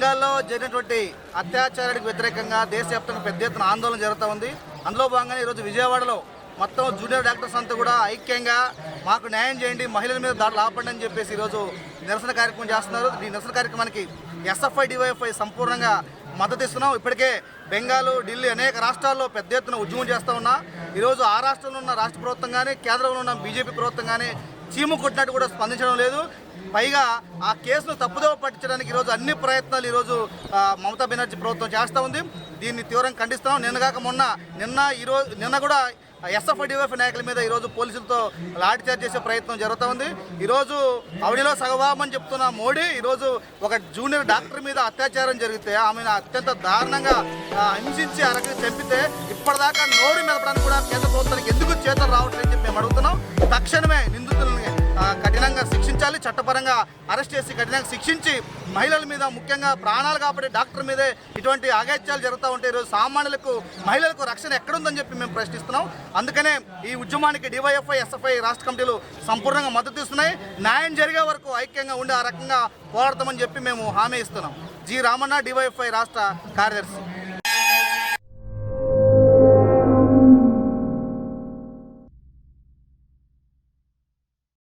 బెంగాల్లో జరిగినటువంటి అత్యాచారానికి వ్యతిరేకంగా దేశవ్యాప్తంగా పెద్ద ఎత్తున ఆందోళన జరుగుతూ ఉంది. అందులో భాగంగానే ఈరోజు విజయవాడలో మొత్తం జూనియర్ డాక్టర్స్ అంతా కూడా ఐక్యంగా మాకు న్యాయం చేయండి, మహిళల మీద దాడులు ఆపండి అని చెప్పేసి ఈరోజు నిరసన కార్యక్రమం చేస్తున్నారు. ఈ నిరసన కార్యక్రమానికి ఎస్ఎఫ్ఐ డివైఎఫ్ఐ సంపూర్ణంగా మద్దతు ఇస్తున్నాం. ఇప్పటికే బెంగాల్, ఢిల్లీ అనేక రాష్ట్రాల్లో పెద్ద ఎత్తున ఉద్యమం చేస్తూ ఉన్నా. ఈరోజు ఆ రాష్ట్రంలో ఉన్న రాష్ట్ర ప్రభుత్వం కానీ కేంద్రంలో ఉన్న బీజేపీ ప్రభుత్వం కానీ చీము కొట్టినట్టు కూడా స్పందించడం లేదు. పైగా ఆ కేసును తప్పుదోవ పట్టించడానికి ఈరోజు అన్ని ప్రయత్నాలు ఈరోజు మమతా బెనర్జీ ప్రభుత్వం చేస్తూ ఉంది. దీన్ని తీవ్రంగా ఖండిస్తాం. నిన్న కూడా ఎస్ఎఫ్ఐ డివైఎఫ్ఐ నాయకుల మీద ఈరోజు పోలీసులతో లాఠీచార్జ్ చేసే ప్రయత్నం జరుగుతూ ఉంది. ఈరోజు అవనిలో సగభాగమని చెప్తున్న మోడీ ఈరోజు ఒక జూనియర్ డాక్టర్ మీద అత్యాచారం జరిగితే ఆమెను అత్యంత దారుణంగా హింసించి అరగ చంపితే ఇప్పటిదాకా నోరు మెదపడానికి కూడా కేంద్ర ప్రభుత్వానికి ఎందుకు చేతులు రావట్లేదని చెప్పి మేము అడుగుతున్నాం. తక్షణమే నిందితులని కఠినంగా శిక్షించాలి, చట్టపరంగా అరెస్ట్ చేసి కఠినంగా శిక్షించి మహిళల మీద, ముఖ్యంగా ప్రాణాలు కాపాడే డాక్టర్ మీదే ఇటువంటి అఘాయిత్యాలు జరుగుతూ ఉంటే ఈరోజు సామాన్యులకు, మహిళలకు రక్షణ ఎక్కడుందని చెప్పి మేము ప్రశ్నిస్తున్నాం. అందుకనే ఈ ఉద్యమానికి డివైఎఫ్ఐ, ఎస్ఎఫ్ఐ రాష్ట్ర కమిటీలు సంపూర్ణంగా మద్దతు ఇస్తున్నాయి. న్యాయం జరిగే వరకు ఐక్యంగా ఉండి ఆ రకంగా పోరాడతామని చెప్పి మేము హామీ ఇస్తున్నాం. జి రామన్న, డివైఎఫ్ఐ రాష్ట్ర కార్యదర్శి.